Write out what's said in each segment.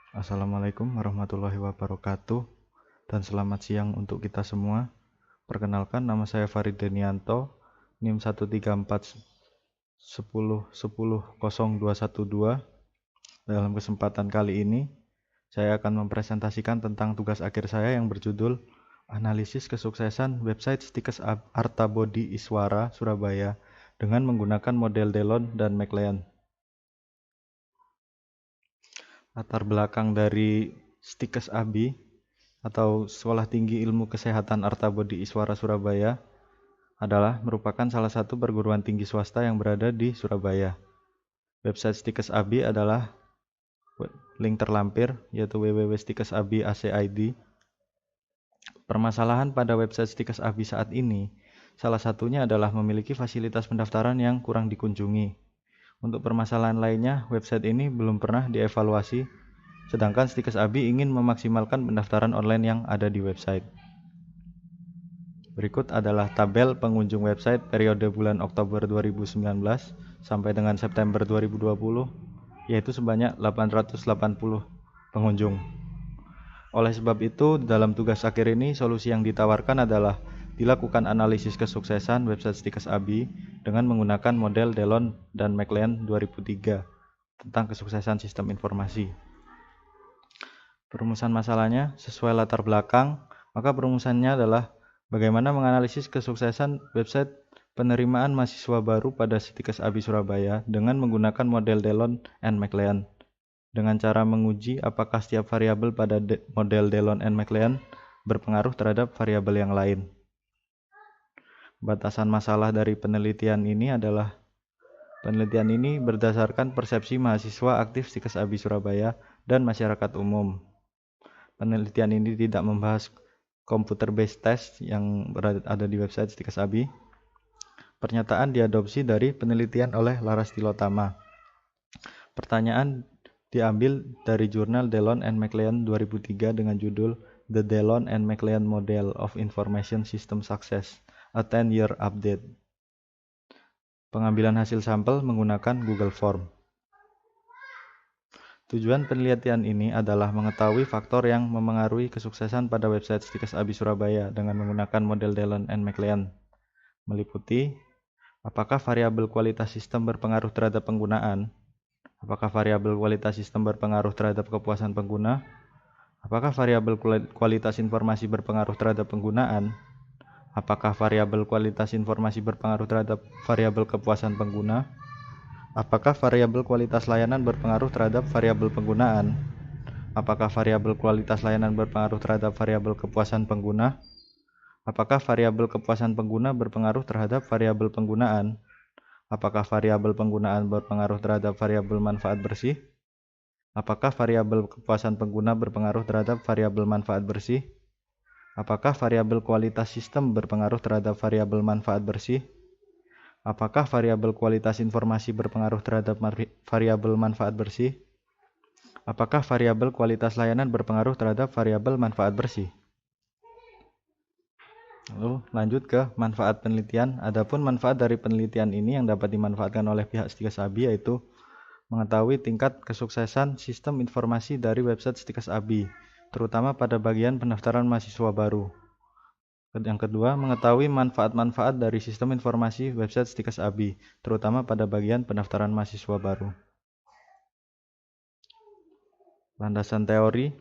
Assalamualaikum warahmatullahi wabarakatuh dan selamat siang untuk kita semua. Perkenalkan, nama saya Farid Denianto, NIM 13410100212. Dalam kesempatan kali ini, saya akan mempresentasikan tentang tugas akhir saya yang berjudul Analisis Kesuksesan Website Stikes Artabodi Iswara Surabaya dengan menggunakan model Delon dan McLean. Latar belakang dari Stikes AB atau Sekolah Tinggi Ilmu Kesehatan Artabodi Iswara Surabaya adalah merupakan salah satu perguruan tinggi swasta yang berada di Surabaya. Website Stikes AB adalah link terlampir, yaitu www.stikesab.ac.id. Permasalahan pada website Stikes AB saat ini, salah satunya adalah memiliki fasilitas pendaftaran yang kurang dikunjungi. Untuk permasalahan lainnya, website ini belum pernah dievaluasi, sedangkan Stikes AB ingin memaksimalkan pendaftaran online yang ada di website. Berikut adalah tabel pengunjung website periode bulan Oktober 2019 sampai dengan September 2020, yaitu sebanyak 880 pengunjung. Oleh sebab itu, dalam tugas akhir ini, solusi yang ditawarkan adalah dilakukan analisis kesuksesan website Stikes AB dengan menggunakan model Delon dan McLean 2003 tentang kesuksesan sistem informasi. Perumusan masalahnya sesuai latar belakang, maka perumusannya adalah bagaimana menganalisis kesuksesan website penerimaan mahasiswa baru pada Stikes AB Surabaya dengan menggunakan model Delon and McLean, dengan cara menguji apakah setiap variabel pada model Delon and McLean berpengaruh terhadap variabel yang lain. Batasan masalah dari penelitian ini adalah penelitian ini berdasarkan persepsi mahasiswa aktif Stikes AB Surabaya dan masyarakat umum. Penelitian ini tidak membahas computer-based test yang ada di website Stikes AB. Pernyataan diadopsi dari penelitian oleh Laras Tilotama. Pertanyaan diambil dari jurnal Delon and McLean 2003 dengan judul The Delon and McLean Model of Information System Success, a 10-year update. Pengambilan hasil sampel menggunakan Google Form. Tujuan penelitian ini adalah mengetahui faktor yang memengaruhi kesuksesan pada website Stikes AB Surabaya dengan menggunakan model Delon and McLean, meliputi apakah variabel kualitas sistem berpengaruh terhadap penggunaan, apakah variabel kualitas sistem berpengaruh terhadap kepuasan pengguna, apakah variabel kualitas informasi berpengaruh terhadap penggunaan, apakah variabel kualitas informasi berpengaruh terhadap variabel kepuasan pengguna, apakah variabel kualitas layanan berpengaruh terhadap variabel penggunaan? Apakah variabel kualitas layanan berpengaruh terhadap variabel kepuasan pengguna? Apakah variabel kepuasan pengguna berpengaruh terhadap variabel penggunaan? Apakah variabel penggunaan berpengaruh terhadap variabel manfaat bersih? Apakah variabel kepuasan pengguna berpengaruh terhadap variabel manfaat bersih? Apakah variabel kualitas sistem berpengaruh terhadap variabel manfaat bersih? Apakah variabel kualitas informasi berpengaruh terhadap variabel manfaat bersih? Apakah variabel kualitas layanan berpengaruh terhadap variabel manfaat bersih? Lalu lanjut ke manfaat penelitian. Adapun manfaat dari penelitian ini yang dapat dimanfaatkan oleh pihak Stikes AB yaitu mengetahui tingkat kesuksesan sistem informasi dari website Stikes AB, terutama pada bagian pendaftaran mahasiswa baru. Yang kedua, mengetahui manfaat-manfaat dari sistem informasi website Stikes AB, terutama pada bagian pendaftaran mahasiswa baru. Landasan teori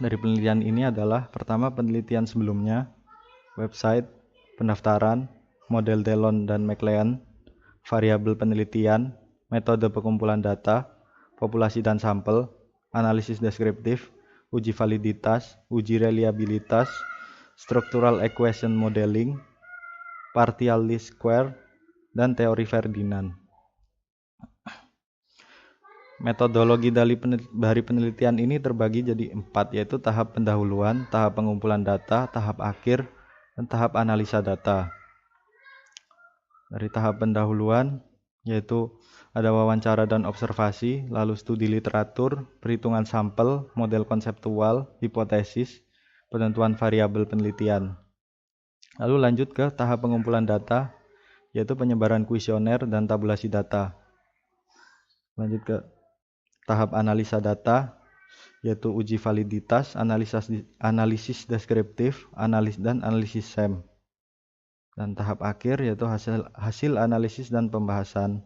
dari penelitian ini adalah pertama, penelitian sebelumnya, website, pendaftaran, model Delon dan McLean, variabel penelitian, metode pengumpulan data, populasi dan sampel, analisis deskriptif, uji validitas, uji reliabilitas, structural equation modeling, partial least square, dan teori Ferdinand. Metodologi dari penelitian ini terbagi jadi 4, yaitu tahap pendahuluan, tahap pengumpulan data, tahap akhir, dan tahap analisa data. Dari tahap pendahuluan, yaitu ada wawancara dan observasi, lalu studi literatur, perhitungan sampel, model konseptual, hipotesis, penentuan variabel penelitian. Lalu lanjut ke tahap pengumpulan data, yaitu penyebaran kuesioner dan tabulasi data. Lanjut ke tahap analisa data, yaitu uji validitas, analisis deskriptif, dan analisis SEM. Dan tahap akhir yaitu hasil analisis dan pembahasan.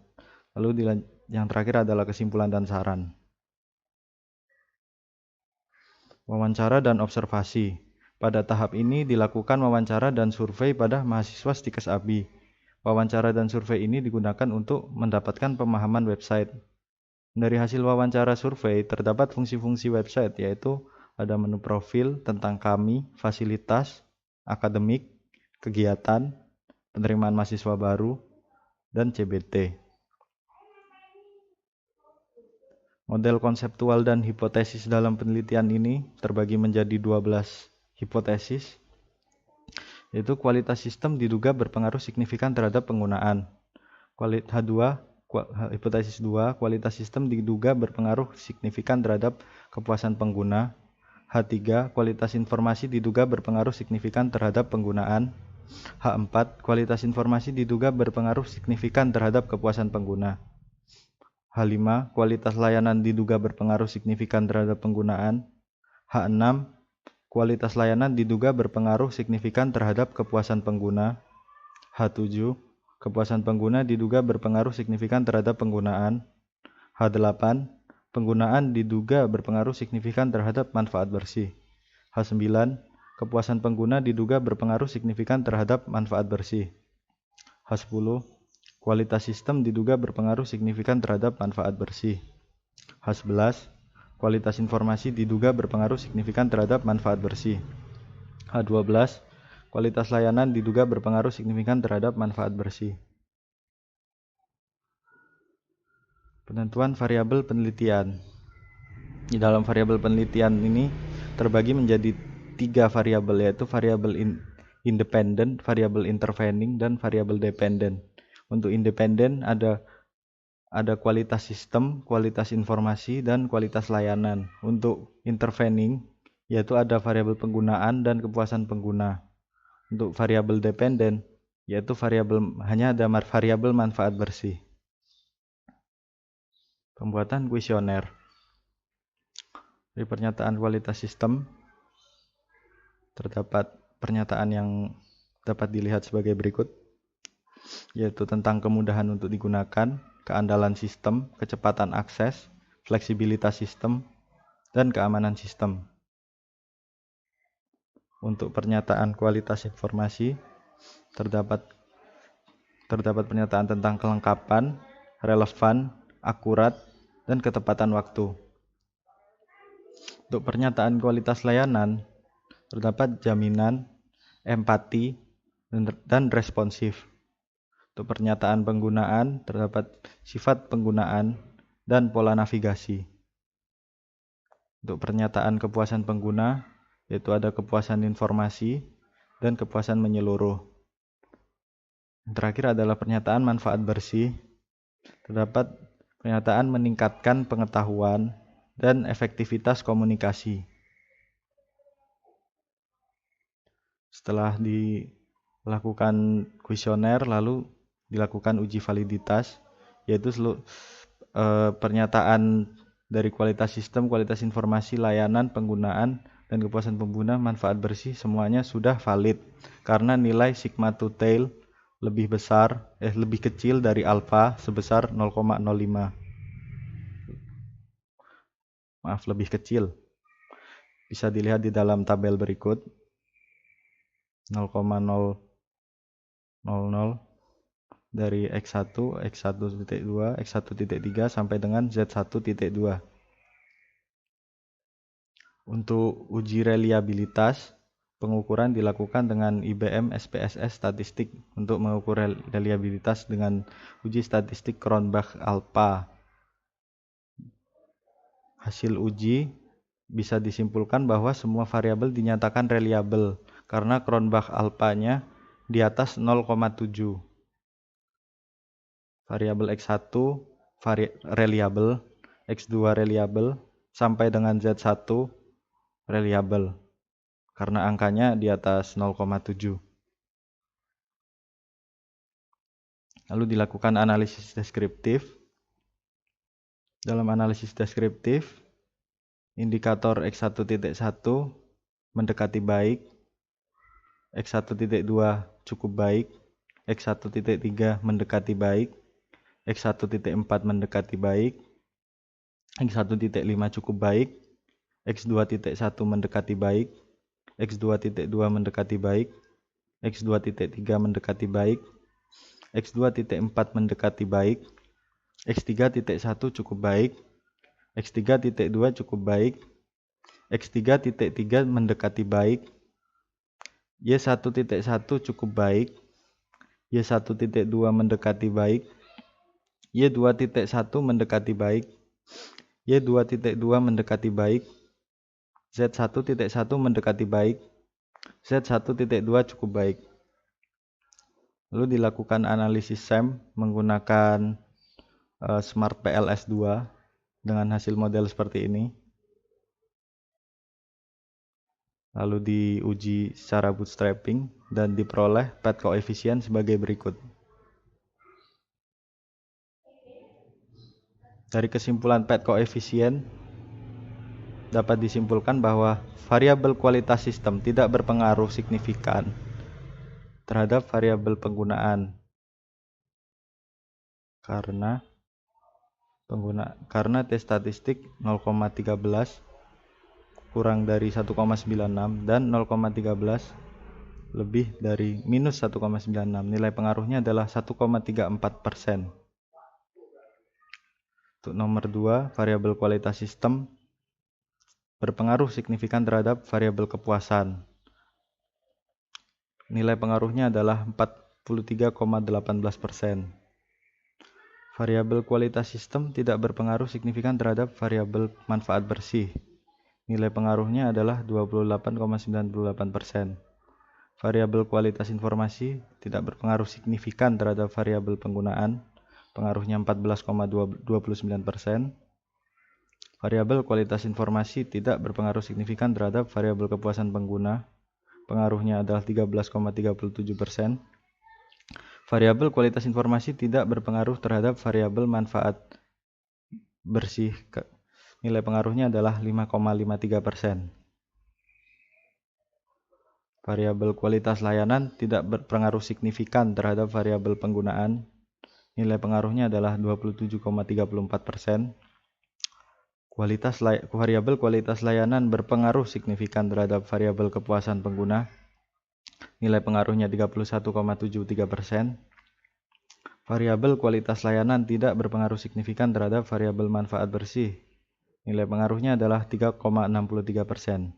Lalu yang terakhir adalah kesimpulan dan saran. Wawancara dan observasi. Pada tahap ini dilakukan wawancara dan survei pada mahasiswa Stikes ABI. Wawancara dan survei ini digunakan untuk mendapatkan pemahaman website. Dari hasil wawancara survei terdapat fungsi-fungsi website, yaitu ada menu profil tentang kami, fasilitas, akademik, kegiatan, penerimaan mahasiswa baru, dan CBT. Model konseptual dan hipotesis dalam penelitian ini terbagi menjadi 12 hipotesis, yaitu kualitas sistem diduga berpengaruh signifikan terhadap penggunaan. Hipotesis 2, kualitas sistem diduga berpengaruh signifikan terhadap kepuasan pengguna. H3, kualitas informasi diduga berpengaruh signifikan terhadap penggunaan. H4, kualitas informasi diduga berpengaruh signifikan terhadap kepuasan pengguna. H5, kualitas layanan diduga berpengaruh signifikan terhadap penggunaan. H6, kualitas layanan diduga berpengaruh signifikan terhadap kepuasan pengguna. H7, kepuasan pengguna diduga berpengaruh signifikan terhadap penggunaan. H8, penggunaan diduga berpengaruh signifikan terhadap manfaat bersih. H9, kepuasan pengguna diduga berpengaruh signifikan terhadap manfaat bersih. H10, kualitas sistem diduga berpengaruh signifikan terhadap manfaat bersih. H11, kualitas informasi diduga berpengaruh signifikan terhadap manfaat bersih. H12, kualitas layanan diduga berpengaruh signifikan terhadap manfaat bersih. Penentuan variabel penelitian. Di dalam variabel penelitian ini terbagi menjadi 3 variabel, yaitu variabel independen, variabel intervening, dan variabel dependen. Untuk independen ada kualitas sistem, kualitas informasi, dan kualitas layanan. Untuk intervening yaitu ada variabel penggunaan dan kepuasan pengguna. Untuk variabel dependen yaitu hanya ada variabel manfaat bersih. Pembuatan kuesioner. Dari pernyataan kualitas sistem terdapat pernyataan yang dapat dilihat sebagai berikut, yaitu tentang kemudahan untuk digunakan, keandalan sistem, kecepatan akses, fleksibilitas sistem, dan keamanan sistem. Untuk pernyataan kualitas informasi terdapat pernyataan tentang kelengkapan, relevan, akurat, dan ketepatan waktu. Untuk pernyataan kualitas layanan terdapat jaminan, empati, dan responsif. Untuk pernyataan penggunaan terdapat sifat penggunaan dan pola navigasi. Untuk pernyataan kepuasan pengguna yaitu ada kepuasan informasi dan kepuasan menyeluruh. Yang terakhir adalah pernyataan manfaat bersih. Terdapat pernyataan meningkatkan pengetahuan dan efektivitas komunikasi. Setelah dilakukan kuesioner, lalu dilakukan uji validitas, yaitu pernyataan dari kualitas sistem, kualitas informasi, layanan, penggunaan, dan kepuasan pengguna manfaat bersih semuanya sudah valid karena nilai sigma to tail lebih kecil dari alfa sebesar 0,05. Lebih kecil. Bisa dilihat di dalam tabel berikut. 0,000 dari X1, X1.2, X1.3 sampai dengan Z1.2. Untuk uji reliabilitas, pengukuran dilakukan dengan IBM SPSS statistik untuk mengukur reliabilitas dengan uji statistik Cronbach-Alpha. Hasil uji bisa disimpulkan bahwa semua variabel dinyatakan reliable karena Cronbach-Alpha-nya di atas 0,7. Variabel X1 reliable, X2 reliable, sampai dengan Z1 reliable karena angkanya di atas 0,7. Lalu dilakukan analisis deskriptif. Dalam analisis deskriptif indikator X1.1 mendekati baik, X1.2 cukup baik, X1.3 mendekati baik, X1.4 mendekati baik, X1.5 cukup baik, X2.1 mendekati baik, X2.2 mendekati baik, X2.3 mendekati baik, X2.4 mendekati baik, X3.1 cukup baik, X3.2 cukup baik, X3.3 mendekati baik, Y1.1 cukup baik, Y1.2 mendekati baik, Y2.1 mendekati baik, Y2.2 mendekati baik, Z1.1 mendekati baik, Z1.2 cukup baik. Lalu dilakukan analisis SEM menggunakan Smart PLS2 dengan hasil model seperti ini. Lalu diuji secara bootstrapping dan diperoleh path coefficient sebagai berikut. Dari kesimpulan path coefficient dapat disimpulkan bahwa variabel kualitas sistem tidak berpengaruh signifikan terhadap variabel penggunaan karena T statistik 0,13 kurang dari 1,96 dan 0,13 lebih dari minus 1,96. Nilai pengaruhnya adalah 1,34%. Untuk nomor 2, variabel kualitas sistem berpengaruh signifikan terhadap variabel kepuasan. Nilai pengaruhnya adalah 43,18%. Variabel kualitas sistem tidak berpengaruh signifikan terhadap variabel manfaat bersih. Nilai pengaruhnya adalah 28,98%. Variabel kualitas informasi tidak berpengaruh signifikan terhadap variabel penggunaan. Pengaruhnya 14,29%. Variabel kualitas informasi tidak berpengaruh signifikan terhadap variabel kepuasan pengguna. Pengaruhnya adalah 13,37%. Variabel kualitas informasi tidak berpengaruh terhadap variabel manfaat bersih. Nilai pengaruhnya adalah 5,53%. Variabel kualitas layanan tidak berpengaruh signifikan terhadap variabel penggunaan. Nilai pengaruhnya adalah 27,34%. Variabel kualitas layanan berpengaruh signifikan terhadap variabel kepuasan pengguna. Nilai pengaruhnya 31,73%. Variabel kualitas layanan tidak berpengaruh signifikan terhadap variabel manfaat bersih. Nilai pengaruhnya adalah 3,63%.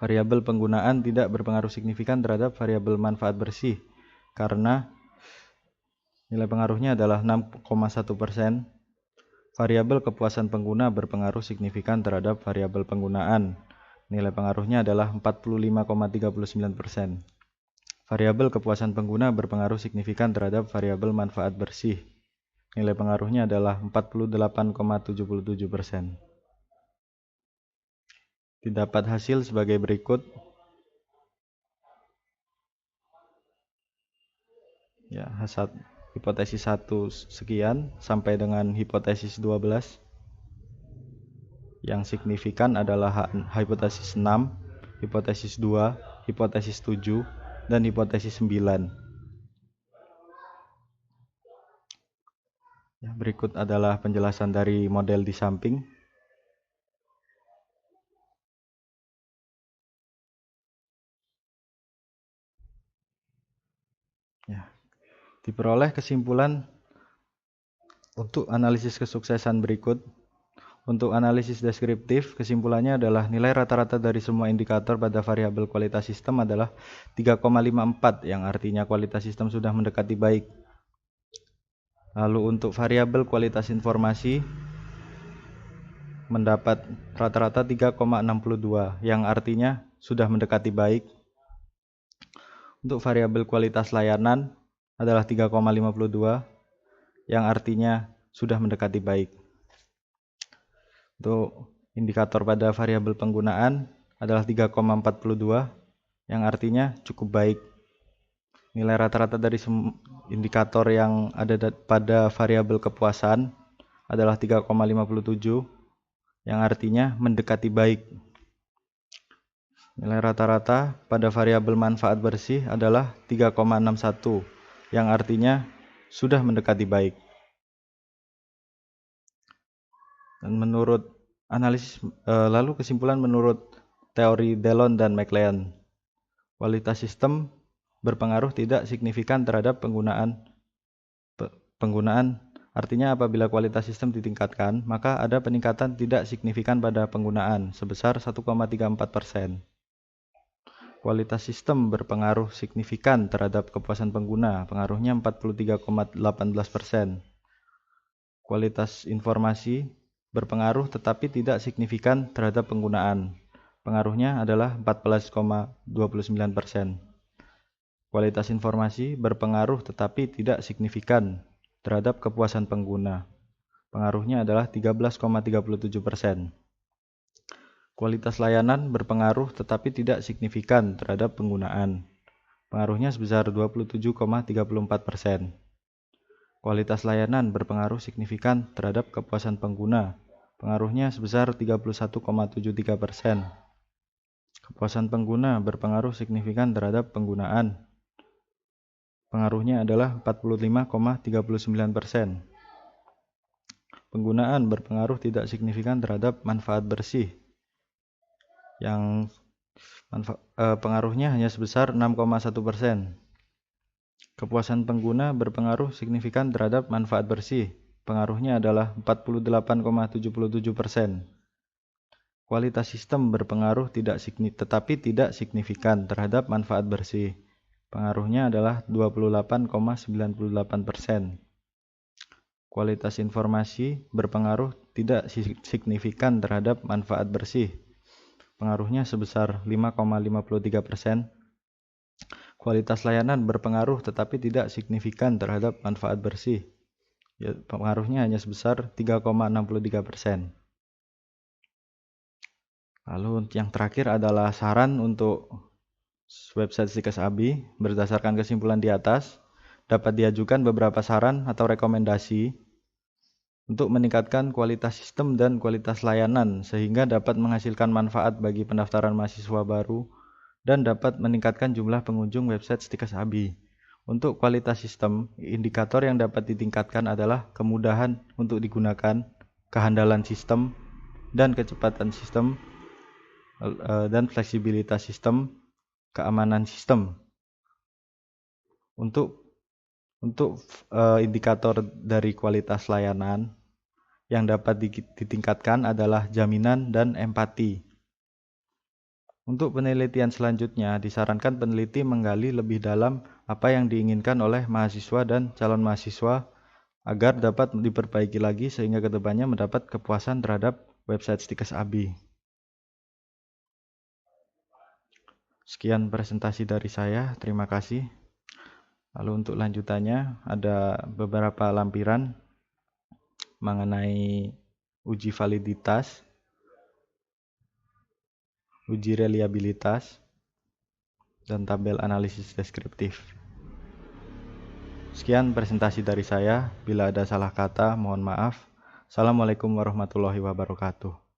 Variabel penggunaan tidak berpengaruh signifikan terhadap variabel manfaat bersih karena nilai pengaruhnya adalah 6,1%. Variabel kepuasan pengguna berpengaruh signifikan terhadap variabel penggunaan. Nilai pengaruhnya adalah 45,39%. Variabel kepuasan pengguna berpengaruh signifikan terhadap variabel manfaat bersih. Nilai pengaruhnya adalah 48,77%. Didapat hasil sebagai berikut. Ya, hipotesis 1 sekian sampai dengan hipotesis 12. Yang signifikan adalah hipotesis 6, hipotesis 2, hipotesis 7, dan hipotesis 9. Ya, berikut adalah penjelasan dari model di samping. Ya, diperoleh kesimpulan untuk analisis kesuksesan berikut. Untuk analisis deskriptif, kesimpulannya adalah nilai rata-rata dari semua indikator pada variabel kualitas sistem adalah 3,54, yang artinya kualitas sistem sudah mendekati baik. Lalu untuk variabel kualitas informasi mendapat rata-rata 3,62, yang artinya sudah mendekati baik. Untuk variabel kualitas layanan adalah 3,52, yang artinya sudah mendekati baik. Untuk indikator pada variabel penggunaan adalah 3,42, yang artinya cukup baik. Nilai rata-rata dari indikator yang ada pada variabel kepuasan adalah 3,57, yang artinya mendekati baik. Nilai rata-rata pada variabel manfaat bersih adalah 3,61, yang artinya sudah mendekati baik. Dan menurut analisis, lalu kesimpulan menurut teori Dellon dan McLean, kualitas sistem berpengaruh tidak signifikan terhadap penggunaan. Artinya apabila kualitas sistem ditingkatkan, maka ada peningkatan tidak signifikan pada penggunaan sebesar 1,34%. Kualitas sistem berpengaruh signifikan terhadap kepuasan pengguna, pengaruhnya 43,18%. Kualitas informasi berpengaruh tetapi tidak signifikan terhadap penggunaan, pengaruhnya adalah 14,29%. Kualitas informasi berpengaruh tetapi tidak signifikan terhadap kepuasan pengguna, pengaruhnya adalah 13,37%. Kualitas layanan berpengaruh tetapi tidak signifikan terhadap penggunaan, pengaruhnya sebesar 27,34%. Kualitas layanan berpengaruh signifikan terhadap kepuasan pengguna, pengaruhnya sebesar 31,73%. Kepuasan pengguna berpengaruh signifikan terhadap penggunaan, pengaruhnya adalah 45,39%. Penggunaan berpengaruh tidak signifikan terhadap manfaat bersih, yang pengaruhnya hanya sebesar 6,1%. Kepuasan pengguna berpengaruh signifikan terhadap manfaat bersih, pengaruhnya adalah 48,77%. Kualitas sistem berpengaruh tetapi tidak signifikan terhadap manfaat bersih, pengaruhnya adalah 28,98%. Kualitas informasi berpengaruh tidak signifikan terhadap manfaat bersih, pengaruhnya sebesar 5,53%. Kualitas layanan berpengaruh tetapi tidak signifikan terhadap manfaat bersih, pengaruhnya hanya sebesar 3,63%. Lalu yang terakhir adalah saran untuk website Stikes Abi. Berdasarkan kesimpulan di atas, dapat diajukan beberapa saran atau rekomendasi untuk meningkatkan kualitas sistem dan kualitas layanan sehingga dapat menghasilkan manfaat bagi pendaftaran mahasiswa baru dan dapat meningkatkan jumlah pengunjung website Stikes Abi. Untuk kualitas sistem, indikator yang dapat ditingkatkan adalah kemudahan untuk digunakan, kehandalan sistem, dan kecepatan sistem, dan fleksibilitas sistem, keamanan sistem. Untuk indikator dari kualitas layanan yang dapat ditingkatkan adalah jaminan dan empati. Untuk penelitian selanjutnya, disarankan peneliti menggali lebih dalam apa yang diinginkan oleh mahasiswa dan calon mahasiswa agar dapat diperbaiki lagi sehingga kedepannya mendapat kepuasan terhadap website Stikes Abi. Sekian presentasi dari saya, terima kasih. Lalu untuk lanjutannya ada beberapa lampiran mengenai uji validitas, uji reliabilitas, dan tabel analisis deskriptif. Sekian presentasi dari saya. Bila ada salah kata, mohon maaf. Assalamualaikum warahmatullahi wabarakatuh.